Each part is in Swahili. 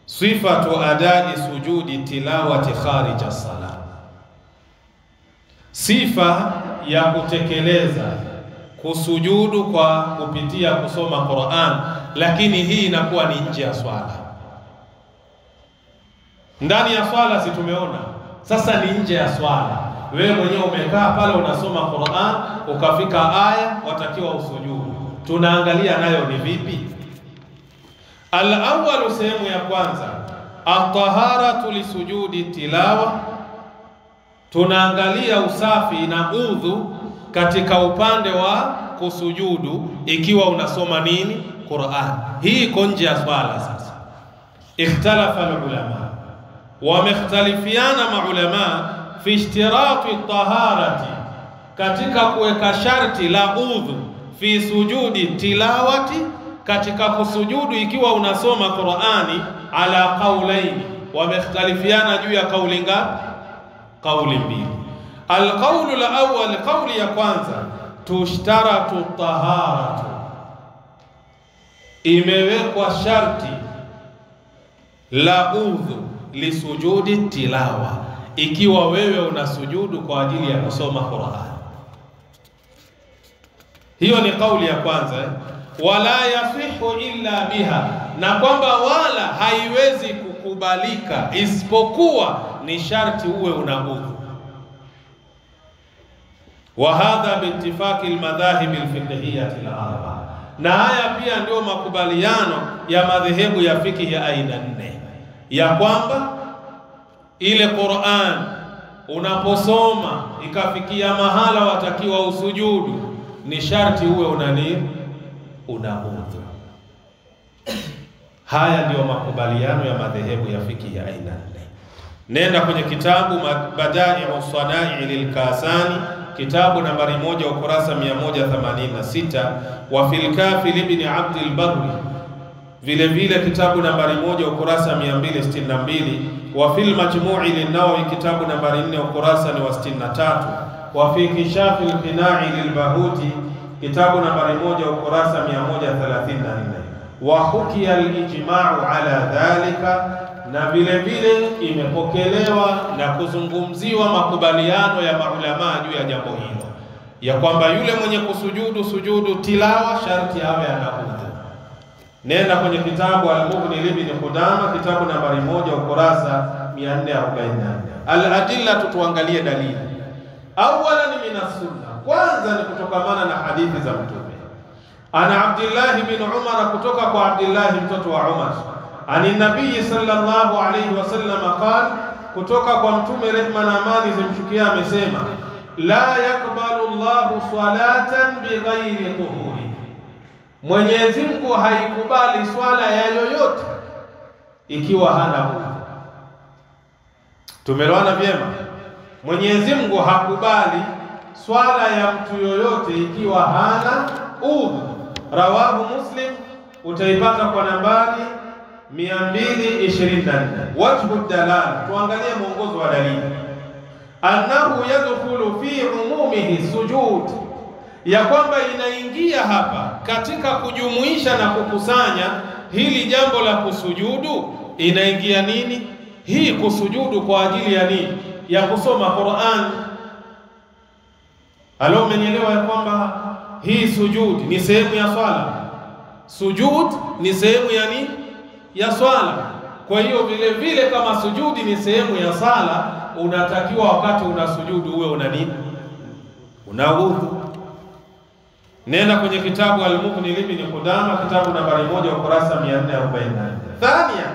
sifatu adai sujudi tilawati kharij as-salah, sifa ya kutekeleza kusujudu kwa kupitia kusoma Qur'an, lakini hii inakuwa ni nje ya swala. Ndani ya swala si tumeona, sasa ni nje ya swala. Wewe mwenyewe umekaa pale unasoma Qur'an, ukafika aya watakiwa usujudu, tunaangalia nayo ni vipi. Al-awwal, sehemu ya kwanza, at-taharatu li sujudi tilawa, tunaangalia usafi na udhu katika upande wa kusujudu ikiwa unasoma nini? Qur'an. Hii iko nje ya swala. Sasa ikhtalafa ulama, wamekhtalifiana maulama fi ishtirati taharati, katika kuweka sharti la udhu fi sujudi tilawati, katika kusujudu ikiwa unasoma Qur'ani, ala qaulaini, wamekhtalifiana juu ya kauli ngapi? Kauli mbili. Alqaulu alawwal, kauli ya kwanza, tushtaratu taharatu, imewekwa sharti la udhu lisujudi tilawa ikiwa wewe unasujudu kwa ajili ya kusoma Qur'an. Hiyo ni kauli ya kwanza. Wala yasihu illa biha, na kwamba wala haiwezi kukubalika isipokuwa ni sharti uwe una udhu. Wa hadha biittifaqi almadhahib alfiqhiyyah al-arba, na haya pia ndio makubaliano ya madhehebu ya fiqh ya aina nne, ya kwamba ile Qur'an unaposoma ikafikia mahala watakiwa usujudu, ni sharti uwe una udhu. Haya ndio makubaliano ya madhehebu ya fiqh ya aina nne. Nenda kwenye kitabu Badai'u Sanai lil-Kasani, kitabu nambari 1 ukurasa 186, wa fil Kafi ibn Abd al-Barri, vile vile kitabu nambari 1 ukurasa 262, wa fil Majmu'i lin-Nawawi, kitabu nambari 4 ukurasa ni wa 63, wa fi Kishaf al-Qina'i lil-Bahuti, kitabu nambari 1 ukurasa 134, wa hukiya al-ijma'u ala dhalika, na vile vile imepokelewa na kuzungumziwa makubaliano ya maulama juu ya jambo hilo, ya kwamba yule mwenye kusujudu sujudu tilawa sharti awe ana udhu. Nenda kwenye kitabu Al-Mughni ibn Qudama, kitabu nambari 1 ukurasa 444. Al-adilla, tuangalie dalili. Awalan min as-sunnah, kwanza ni kutokamana na hadithi za Mtume. Ana Abdullah ibn Umar, kutoka kwa Abdullah mtoto wa Umar, ani nabii sallallahu alayhi wasallam qala, kutoka kwa Mtume, rehma na amani zimshukia, amesema, la yakbalu Allahu salatan bighairi tuhuri, Mwenyezi Mungu haikubali swala ya yoyote ikiwa hana udhu. Tumeelewana vyema? Mwenyezi Mungu hakubali swala ya mtu yoyote ikiwa hana udhu. Rawahu Muslim, utaipata kwa nambari 224. Wajhu dalala, tuangalie mwongozo wa dalili. Annahu yadkhulu fi umumihi sujud, ya kwamba inaingia hapa katika kujumuisha na kukusanya hili jambo la kusujudu. Inaingia nini hii kusujudu? Kwa ajili ya nini? Ya kusoma Qur'an. Alo, umenielewa ya kwamba hii sujud ni sehemu ya swala? Sujud ni sehemu ya nini? Ya swala. Kwa hiyo vile vile kama sujudi ni sehemu ya sala, unatakiwa wakati unasujudu uwe una nini? Una udhu. Nenda kwenye kitabu Al-Mughni ibn Qudama, kitabu nambari 1 ukurasa 444. Thania,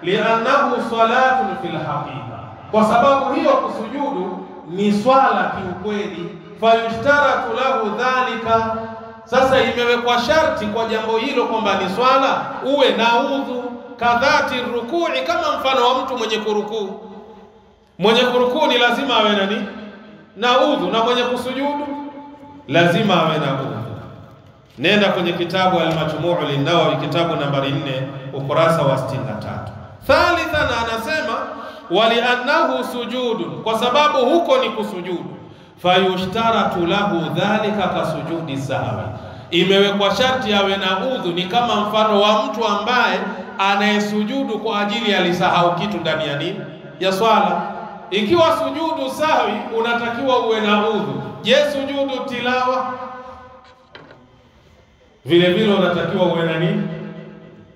li'annahu salatun fil haqiqa, kwa sababu hiyo kusujudu ni swala kiukweli. Fayushtaratu lahu dhalika, sasa imewekwa sharti kwa jambo hilo kwamba ni swala uwe na udhu. Kadhati rukui, kama mfano wa mtu mwenye kurukuu. Mwenye kurukuu ni lazima awe na udhu, na mwenye kusujudu lazima awe na udhu. Nenda kwenye kitabu Al-Majmu' lin-Nawawi, kitabu nambari 4 ukurasa wa 63. Thalithan, anasema waliannahu sujudun, kwa sababu huko ni kusujudu. Fayushtaratu lahu dhalika kasujudi sahwi, imewekwa sharti awe na udhu. Ni kama mfano wa mtu ambaye anayesujudu kwa ajili alisahau kitu ndani ya nini? Ya swala. Ikiwa sujudu sahwi unatakiwa uwe na udhu, je, sujudu tilawa vile vile unatakiwa uwe na nini?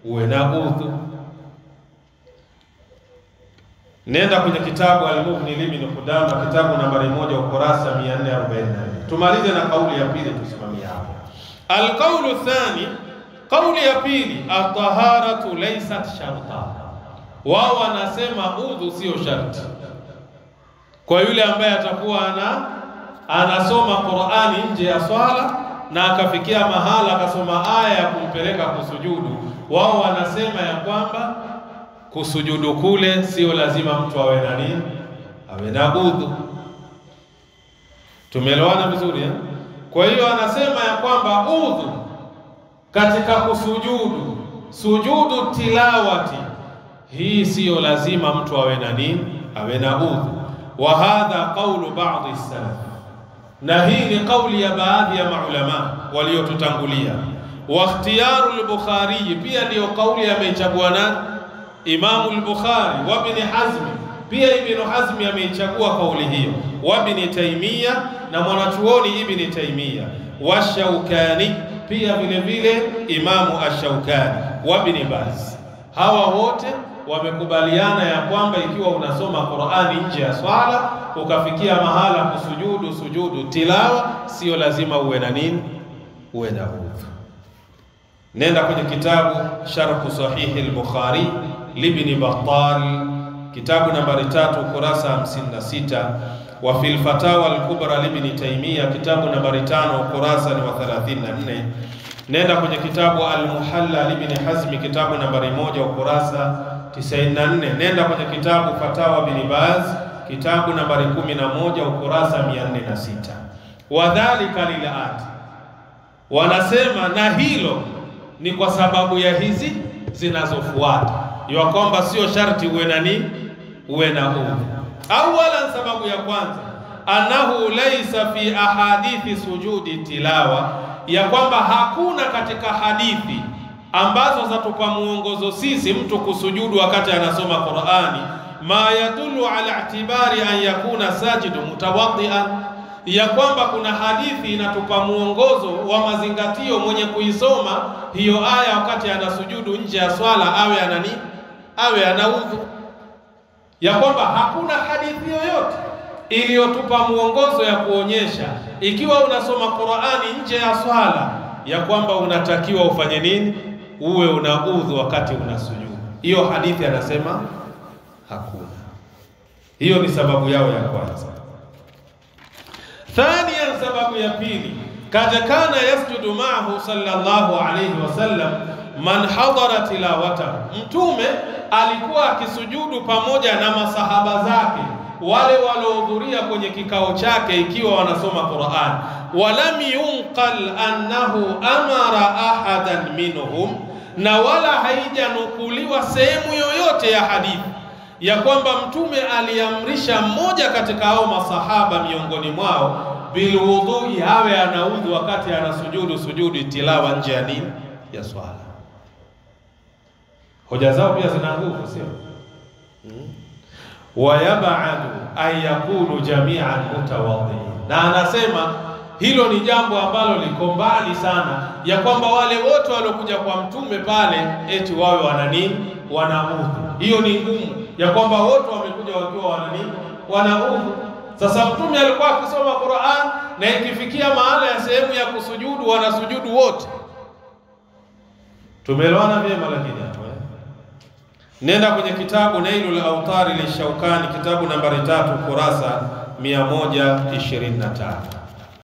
Uwe na udhu. Nenda kwenye kitabu Al-Mughni Ibn Qudama, kitabu nambari 1 ukurasa 444. Tumalize na kauli ya pili, tusimamie hapo. Al-qawlu thani, kauli ya pili, at-taharatu laysat sharta. Wao wanasema udhu sio sharti kwa yule ambaye atakuwa anasoma Qur'ani nje ya swala na akafikia mahala akasoma aya ya kumpeleka kusujudu. Wao wanasema ya kwamba kusujudu kule sio lazima mtu awe na nini? Awe na udhu. Tumeelewana vizuri eh? Kwa hiyo anasema ya kwamba udhu katika kusujudu, sujudu tilawati, hii sio lazima mtu awe na nini? Awe na udhu. Wa hadha qawlu ba'd as-salaf, na hii ni kauli ya baadhi ya maulama waliotutangulia. Wa ikhtiyaru al-Bukhari, pia ndio kauli ameichagua nani? Imamu al-Bukhari. Wa Ibn Hazm, pia Ibn Hazm ameichagua kauli hiyo. Wa Ibn Taymiyyah, na mwanachuoni Ibn Taymiyyah. Wa Shawkani, pia vile vile Imamu ash-Shawkani. Wa Ibn Baz. Hawa wote wamekubaliana ya kwamba ikiwa unasoma Qur'ani nje ya swala ukafikia mahala kusujudu, sujudu tilawa, sio lazima uwe na nini? Uwe na udhu. Nenda kwenye kitabu Sharh Sahih al-Bukhari Ibn Battal, kitabu nambari 3 ukurasa 56. Wa fil Fatawa al-Kubra Ibn Taymiyyah, kitabu nambari 5 ukurasa ni wa 34. Nenda kwenye kitabu Al-Muhalla Ibn Hazm, kitabu nambari 1 ukurasa 94. Nenda kwenye kitabu Fatawa Ibn Baz, kitabu nambari 11 ukurasa 406. Wadhalika lilat, wanasema na hilo ni kwa sababu ya hizi zinazofuata, ya kwamba sio sharti uwe na nini? Uwe na udhu. Awala, sababu ya kwanza, annahu laysa fi ahadithi sujudi tilawa, ya kwamba hakuna katika hadithi ambazo zatupa muongozo sisi mtu kusujudu wakati anasoma Qur'ani ma yadullu ala i'tibari an yakuna sajidu mutawaddian, ya kwamba kuna hadithi inatupa muongozo wa mazingatio mwenye kuisoma hiyo aya wakati anasujudu nje ya swala awe anani? Awe ana udhu. Ya kwamba hakuna hadithi yoyote iliyotupa muongozo ya kuonyesha ikiwa unasoma Qur'ani nje ya swala ya kwamba unatakiwa ufanye nini? Uwe una udhu wakati unasujudu. Hiyo hadithi anasema hakuna. Hiyo ni sababu yao ya kwanza. Thania, sababu ya pili, kad kana yasjudu ma'ahu sallallahu alayhi wasallam man hadara tilawatahu, mtume alikuwa akisujudu pamoja na masahaba zake wale waliohudhuria kwenye kikao chake ikiwa wanasoma Qur'an. Walam yunqal annahu amara ahadan minhum, na wala haijanukuliwa sehemu yoyote ya hadithi ya kwamba mtume aliamrisha mmoja katika hao masahaba miongoni mwao bilwudhui, hawe anaudhu wakati anasujudu sujudu tilawa nje ya nini? Ya swala. Hoja zao pia zina nguvu, sio? Wayab'adu an yakunu jami'an mutawaddiin, na anasema hilo ni jambo ambalo liko mbali sana, ya kwamba wale wote waliokuja kwa mtume pale eti wawe wana nini? Wana udhu. Hiyo ni ngumu, ya kwamba wote wamekuja wakiwa wana nini? Wana udhu. Sasa mtume alikuwa akisoma Qur'an na ikifikia mahala ya sehemu ya kusujudu wanasujudu wote. Tumeelewana vyema? Lakini hapo nenda kwenye kitabu Nailul Awtari li Shawkani, kitabu nambari 3 kurasa 125.